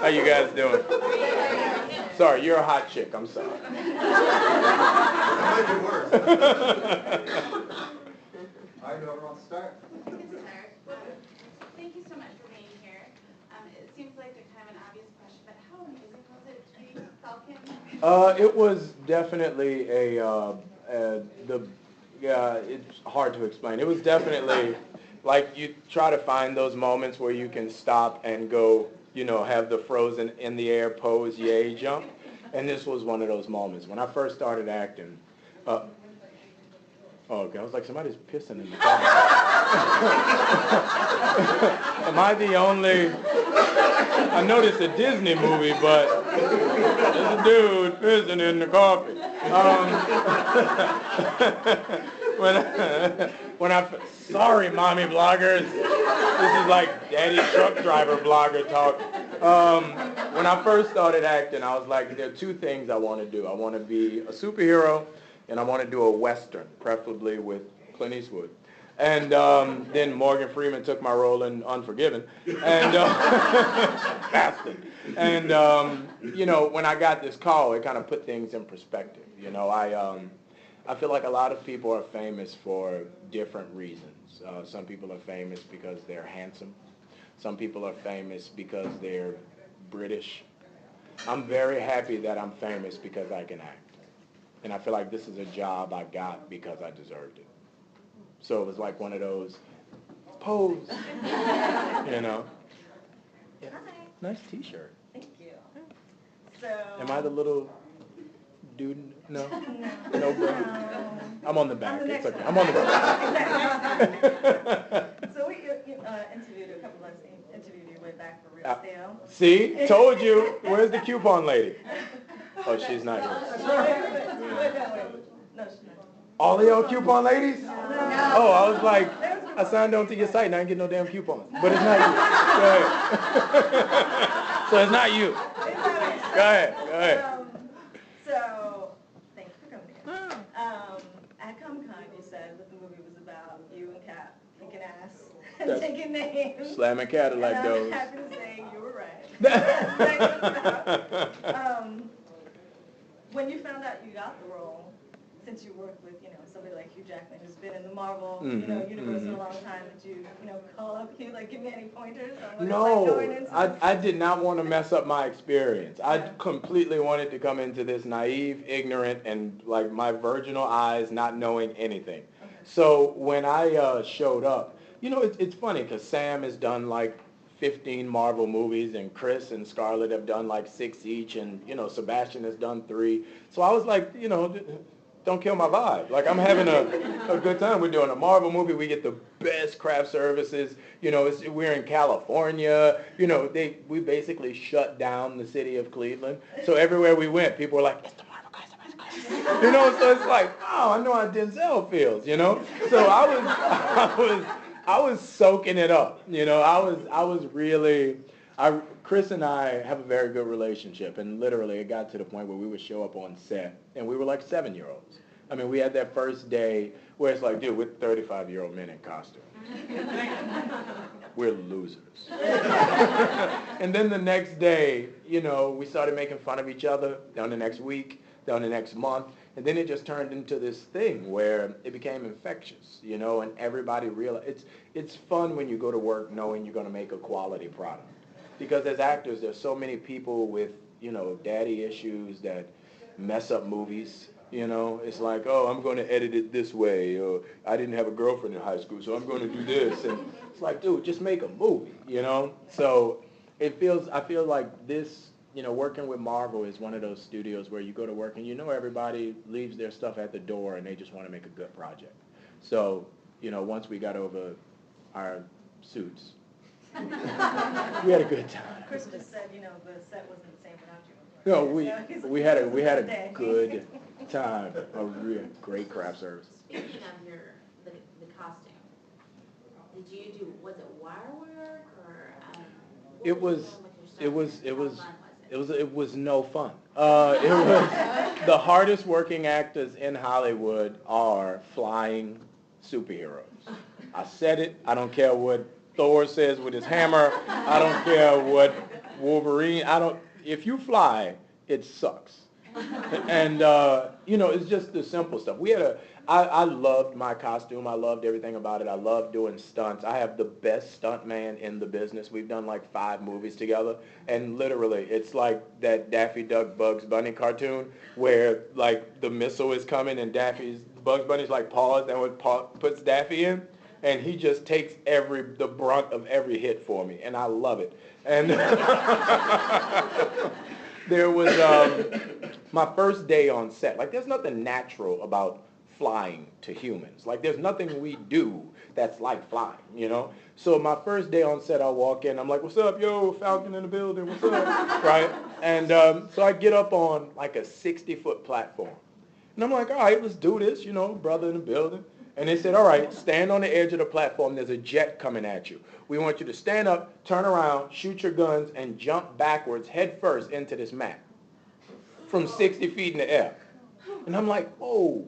How you guys doing? Sorry, you're a hot chick. I'm sorry. It might be worse. I know where I'll start. Thank you so much for being here. It seems like a kind of an obvious question, but how amazing was it to be Falcon? It was definitely it's hard to explain. It was definitely like you try to find those moments where you can stop and go, have the frozen in the air pose, yay jump. And this was one of those moments. When I first started acting, okay, I was like, somebody's pissing in the car. Am I the only? I know this is a Disney movie, but there's a dude pissing in the coffee. Sorry, mommy bloggers. This is like daddy truck driver blogger talk. When I first started acting, I was like, there are two things I want to do. I want to be a superhero, and I want to do a Western, preferably with Clint Eastwood. And then Morgan Freeman took my role in Unforgiven, and bastard. And when I got this call, it kind of put things in perspective. I feel like a lot of people are famous for different reasons. Some people are famous because they're handsome. Some people are famous because they're British. I'm very happy that I'm famous because I can act. And I feel like this is a job I got because I deserved it. So it was like one of those, pose, Hi. Nice t-shirt. Thank you. So. Am I the little dude? No? No. No, bro. I'm on the back. I'm the It's next okay. one. I'm on the back. So we interviewed a couple of us, interviewed you way back for Real Stale. See? Told you. Where's the coupon lady? Oh, she's not here. No, she's not. All of y'all coupon ladies? No. Oh, I was like, I signed on to your site and I didn't get no damn coupons. But it's not you. Go ahead. So it's not you. Go ahead. So, thank you for coming again. At Comic-Con, you said that the movie was about you and Cap kicking ass and taking names. Slamming Cadillac and doors. I'm happy to say you were right. That's what it's about. When you found out you got the role, since you worked with, somebody like Hugh Jackman who's been in the Marvel, universe for a long time, did you, call up Hugh, give me any pointers on what it's like going into I did not want to mess up my experience. I completely wanted to come into this naive, ignorant, and like my virginal eyes not knowing anything. Okay. So when I showed up, it's funny because Sam has done like 15 Marvel movies, and Chris and Scarlett have done like 6 each, and Sebastian has done 3. So I was like, don't kill my vibe. Like, I'm having a good time. We're doing a Marvel movie. We get the best craft services. We're in California. We basically shut down the city of Cleveland. So everywhere we went, people were like, it's the Marvel guys, the Marvel guys. So it's like, oh, I know how Denzel feels, So I was soaking it up. I was really, Chris and I have a very good relationship, and literally it got to the point where we would show up on set, and we were like 7-year-olds. I mean, we had that first day where it's like, dude, we're 35-year-old men in costume. We're losers. And then the next day, we started making fun of each other, down the next week, down the next month, and then it just turned into this thing where it became infectious, and everybody realized, it's fun when you go to work knowing you're going to make a quality product. Because as actors, there's so many people with, daddy issues that mess up movies. It's like, oh, I'm going to edit it this way, or I didn't have a girlfriend in high school, so I'm going to do this. And it's like, dude, just make a movie, So I feel like this, working with Marvel is one of those studios where you go to work and everybody leaves their stuff at the door and they just want to make a good project. So, once we got over our suits, we had a good time. Chris just said, the set wasn't the same without you. No, we had a good time. A real great craft service. Speaking of the costume, did you do, was it wire work or? It was no fun. It was the hardest working actors in Hollywood are flying superheroes. I said it. I don't care what Thor says with his hammer. I don't care what Wolverine. If you fly, it sucks. And, it's just the simple stuff. I loved my costume. I loved everything about it. I loved doing stunts. I have the best stunt man in the business. We've done like 5 movies together. And literally, it's like that Daffy Duck Bugs Bunny cartoon where like the missile is coming and Bugs Bunny's like paused and puts Daffy in. And he just takes the brunt of every hit for me. And I love it. And there was my first day on set. Like, there's nothing natural about flying to humans. Like, there's nothing we do that's like flying, So my first day on set, I walk in. I'm like, what's up, yo, Falcon in the building, what's up, right? And so I get up on, like, a 60-foot platform. And I'm like, all right, let's do this, brother in the building. And they said, all right, stand on the edge of the platform. There's a jet coming at you. We want you to stand up, turn around, shoot your guns, and jump backwards, head first, into this mat from 60 feet in the air. And I'm like, whoa.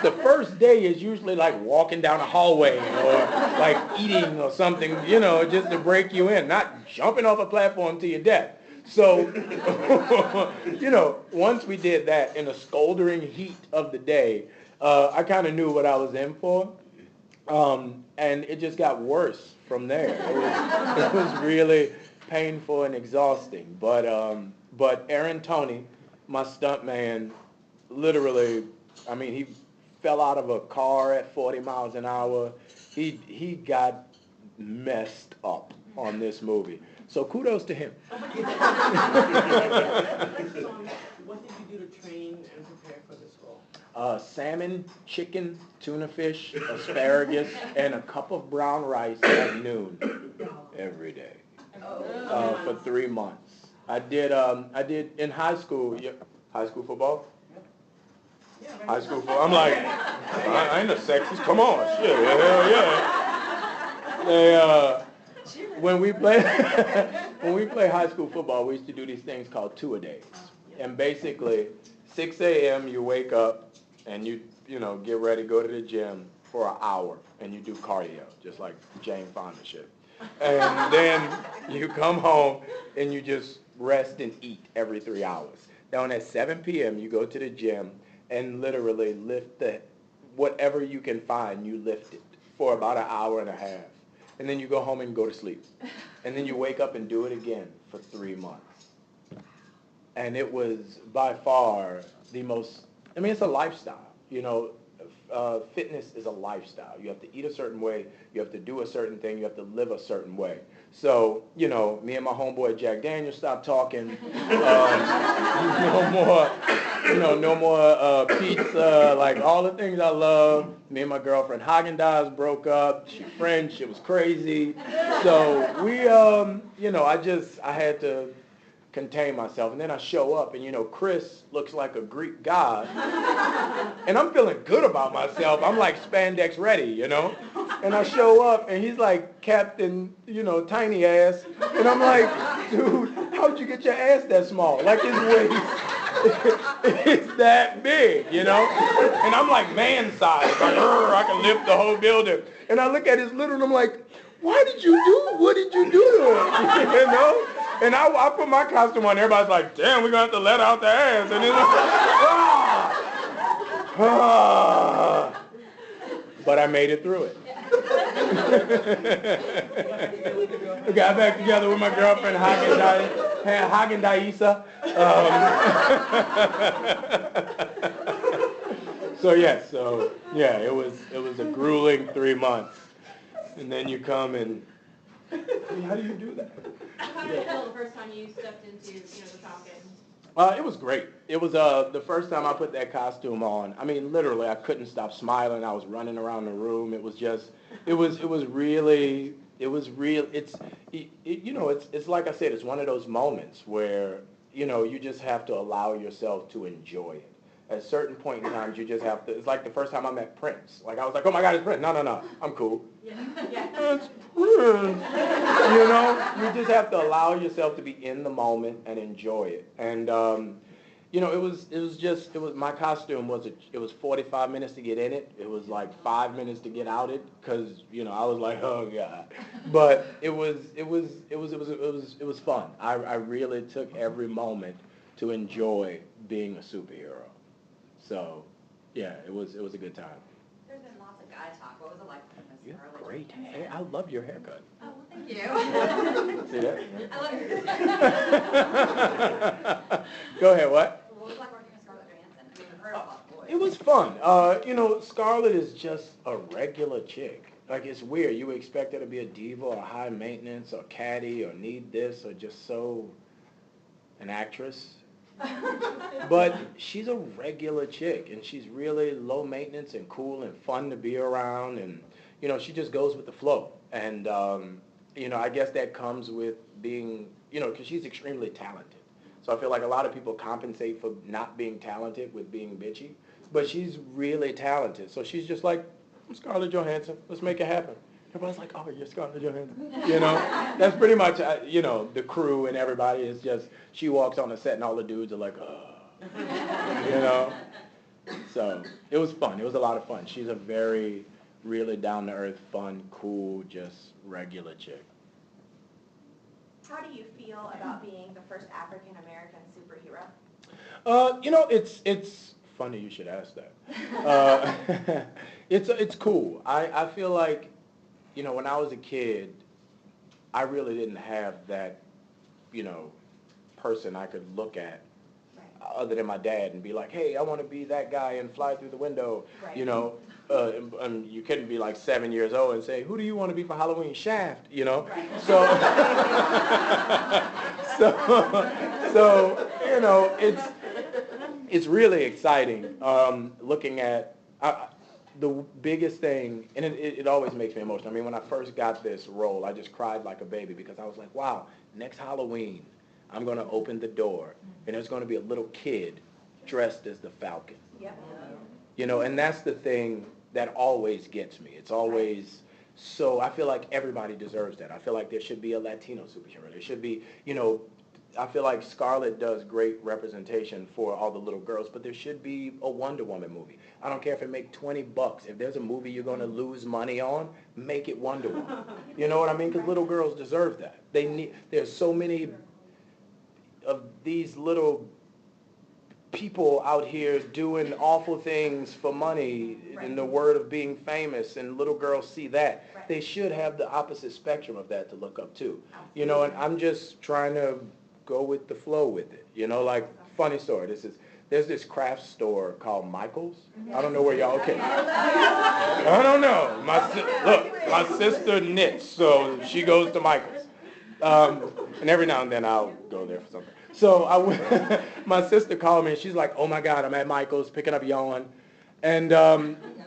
The first day is usually like walking down a hallway or like eating or something, just to break you in, not jumping off a platform to your death. So, once we did that in the scolding heat of the day, I kind of knew what I was in for. And it just got worse from there. It was really painful and exhausting. But Aaron Toney, my stunt man, literally, he fell out of a car at 40 miles an hour. He got messed up on this movie. So kudos to him. What did you do to train and prepare for this role? Salmon, chicken, tuna fish, asparagus, and a cup of brown rice at noon every day for 3 months. I did in high school. High school football. High school football. I'm like, I ain't the sexiest. Come on, shit, hell yeah. When we play high school football, we used to do these things called two-a-days. And basically, 6 a.m. you wake up and you get ready, go to the gym for an hour, and you do cardio, just like Jane Fonda shit. And then you come home and you just rest and eat every 3 hours. Then at 7 p.m. you go to the gym and literally lift whatever you can find, you lift it for about an hour and a half. And then you go home and go to sleep. And then you wake up and do it again for 3 months. And it was by far the most, it's a lifestyle. Fitness is a lifestyle. You have to eat a certain way. You have to do a certain thing. You have to live a certain way. So, me and my homeboy Jack Daniels stopped talking. No more pizza, like all the things I love. Me and my girlfriend Haagen-Dazs broke up. She French. It was crazy. So we, I had to contain myself. And then I show up and, Chris looks like a Greek god. And I'm feeling good about myself. I'm like spandex ready, And I show up and he's like Captain, tiny ass. And I'm like, dude, how'd you get your ass that small? Like his waist. It's that big, And I'm like man size. Like, I can lift the whole building. And I look at his little and I'm like, what did you do to him? And I put my costume on. Everybody's like, damn, we're going to have to let out the ass. And it's like, But I made it through it. I got back together with my girlfriend, Haagen-Dazs. It was a grueling 3 months. And then you come and, how do you do that? How did it feel the first time you stepped into, the Falcon? It was great. It was the first time I put that costume on. Literally, I couldn't stop smiling. I was running around the room. It was just, it was real. It's like I said, it's one of those moments where, you just have to allow yourself to enjoy it. At a certain point in time, you just have to, it's like the first time I met Prince. Like, I was like, oh my God, it's Prince. No, I'm cool. Yeah. It's Prince. You just have to allow yourself to be in the moment and enjoy it. And my costume it was 45 minutes to get in it. It was like 5 minutes to get out it, because, I was like, oh God. But it was fun. I really took every moment to enjoy being a superhero. So, yeah, it was a good time. There's been lots of guy talk. What was it like for Miss You have Scarlett? great hair. I love your haircut. Oh, well, thank you. See that? I love your Go ahead, what? What was it like working with Scarlett Johansson? I mean, we've heard about the voice. It was fun. Scarlett is just a regular chick. Like, it's weird. You would expect her to be a diva or high maintenance or catty or need this or just so an actress. But she's a regular chick, and she's really low maintenance and cool and fun to be around, and, she just goes with the flow. And, I guess that comes with being, because she's extremely talented. So I feel like a lot of people compensate for not being talented with being bitchy, but she's really talented. So she's just like, I'm Scarlett Johansson, let's make it happen. Everybody's like, oh, you're Scarlett Johansson. That's pretty much, the crew and everybody is just, she walks on the set and all the dudes are like, oh, So it was fun. It was a lot of fun. She's a very, really down-to-earth, fun, cool, just regular chick. How do you feel about being the first African-American superhero? It's funny you should ask that. It's cool. I feel like, when I was a kid, I really didn't have that, person I could look at other than my dad and be like, hey, I want to be that guy and fly through the window, Right. And you couldn't be like 7 years old and say, who do you want to be for Halloween? Shaft, Right. So, it's really exciting looking at the biggest thing, and it always makes me emotional. I mean, when I first got this role, I just cried like a baby because I was like, wow, next Halloween, I'm going to open the door, and there's going to be a little kid dressed as the Falcon. Yep. And that's the thing that always gets me. It's always, so I feel like everybody deserves that. I feel like there should be a Latino superhero. There should be, I feel like Scarlett does great representation for all the little girls, but there should be a Wonder Woman movie. I don't care if it make $20. If there's a movie you're going to lose money on, make it Wonder Woman. You know what I mean? Because little girls deserve that. There's so many of these little people out here doing awful things for money in the word of being famous, and little girls see that. Right. They should have the opposite spectrum of that to look up to. And I'm just trying to go with the flow with it. Like, funny story, there's this craft store called Michael's. I don't know where y'all, okay. I don't know. My sister knits, so she goes to Michael's. And every now and then I'll go there for something. So my sister called me and she's like, oh my God, I'm at Michael's picking up yarn. And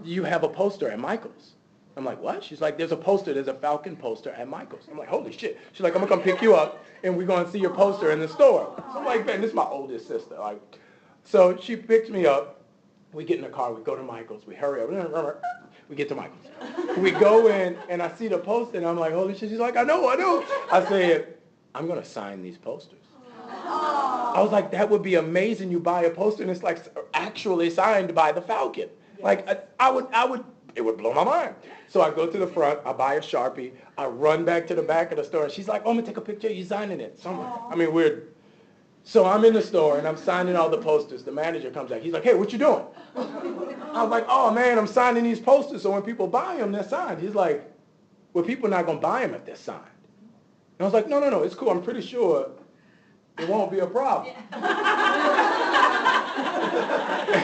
you have a poster at Michael's. I'm like, what? She's like, there's a Falcon poster at Michael's. I'm like, holy shit. She's like, I'm gonna come pick you up and we're gonna see your poster in the store. So I'm like, man, this is my oldest sister. So she picks me up. We get in the car, we go to Michael's, we hurry up. We get to Michael's. We go in and I see the poster and I'm like, holy shit. She's like, I know. I said, I'm gonna sign these posters. I was like, that would be amazing. You buy a poster and it's like actually signed by the Falcon. Like it would blow my mind. So I go to the front, I buy a Sharpie, I run back to the back of the store and she's like, oh, I'm gonna take a picture of you signing it. So I'm in the store and I'm signing all the posters. The manager comes out, he's like, hey, what you doing? I was like, oh man, I'm signing these posters so when people buy them, they're signed. He's like, well, people are not gonna buy them if they're signed. And I was like, no, it's cool, I'm pretty sure it won't be a problem.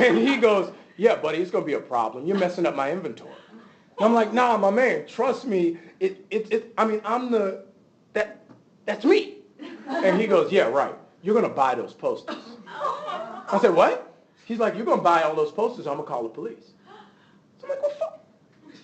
And he goes, yeah, buddy, it's going to be a problem. You're messing up my inventory. And I'm like, nah, my man, trust me. That's me. And he goes, yeah, right. You're going to buy those posters. I said, what? He's like, you're going to buy all those posters. I'm going to call the police. So I'm like, what fuck?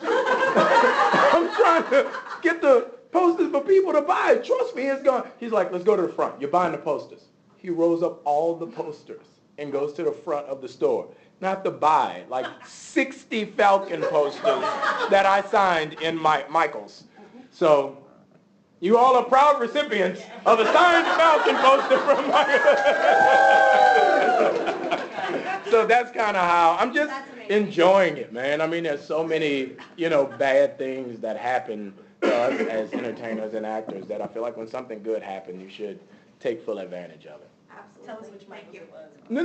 I'm trying to get the posters for people to buy. Trust me, it's gone. He's like, let's go to the front. You're buying the posters. He rolls up all the posters and goes to the front of the store. Now I have to buy like 60 Falcon posters that I signed in Michael's. So you all are proud recipients of a signed Falcon poster from Michael's. So that's kind of how, I'm just That's amazing. enjoying it, man. I mean, there's so many, bad things that happen to us as entertainers and actors that I feel like when something good happens, you should take full advantage of it. Absolutely. Tell us which Michael it was. No,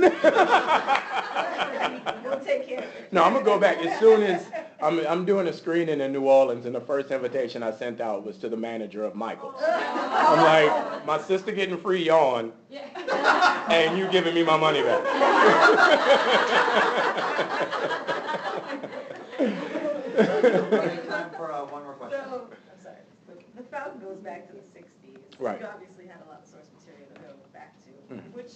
We'll take care of it. I'm gonna go back as soon as I'm doing a screening in New Orleans, and the first invitation I sent out was to the manager of Michael. I'm like, my sister getting free yawn, and you giving me my money back. Time for one more question. So, I'm sorry, the Falcon goes back to the 60s. Right. You obviously had a lot of source material to go back to. Which,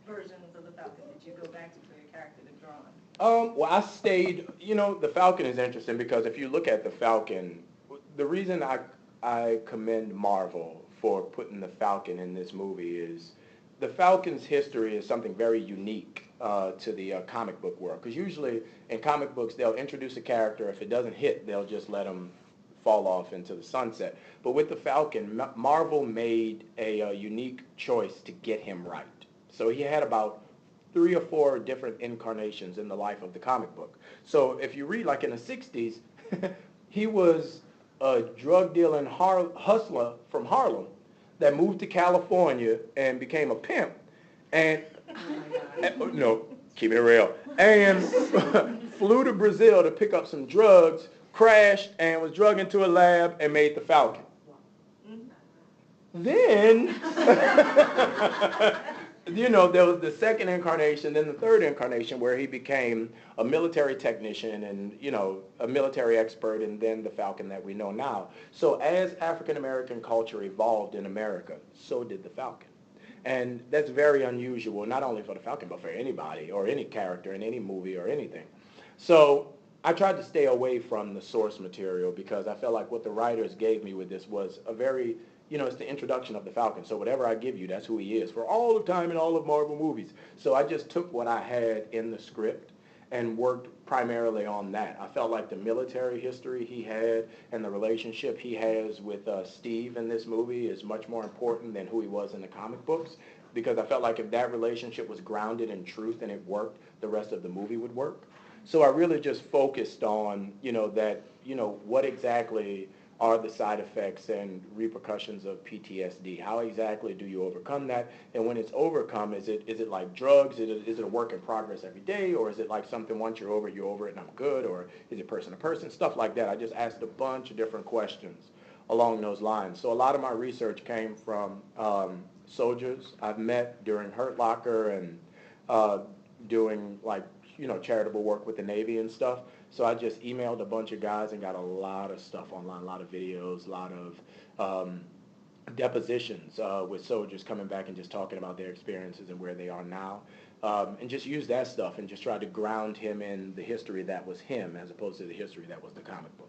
versions of the Falcon did you go back to for your character to draw on? Well, I stayed, the Falcon is interesting because if you look at the Falcon, the reason I commend Marvel for putting the Falcon in this movie is the Falcon's history is something very unique to the comic book world. Because usually in comic books, they'll introduce a character. If it doesn't hit, they'll just let them fall off into the sunset. But with the Falcon, Marvel made a unique choice to get him right. So he had about 3 or 4 different incarnations in the life of the comic book. So if you read, like in the 60s, he was a drug dealing hustler from Harlem that moved to California and became a pimp. And, no, keep it real. And flew to Brazil to pick up some drugs, crashed, and was drugged into a lab and made the Falcon. Then, there was the second incarnation, then the third incarnation where he became a military technician and, a military expert, and then the Falcon that we know now. So as African-American culture evolved in America, so did the Falcon. And that's very unusual, not only for the Falcon, but for anybody or any character in any movie or anything. So I tried to stay away from the source material because I felt like what the writers gave me with this was a very, it's the introduction of the Falcon. So whatever I give you, that's who he is for all of time in all of Marvel movies. So I just took what I had in the script and worked primarily on that. I felt like the military history he had and the relationship he has with Steve in this movie is much more important than who he was in the comic books, because I felt like if that relationship was grounded in truth and it worked, the rest of the movie would work. So I really just focused on, what exactly are the side effects and repercussions of PTSD? How exactly do you overcome that? And when it's overcome, is it like drugs? Is it a work in progress every day? Or is it like something once you're over it and I'm good? Or is it person to person? Stuff like that. I just asked a bunch of different questions along those lines. So a lot of my research came from soldiers I've met during Hurt Locker and doing charitable work with the Navy and stuff. So I just emailed a bunch of guys and got a lot of stuff online, a lot of videos, a lot of depositions with soldiers coming back and just talking about their experiences and where they are now. And just use that stuff and just try to ground him in the history that was him as opposed to the history that was the comic book.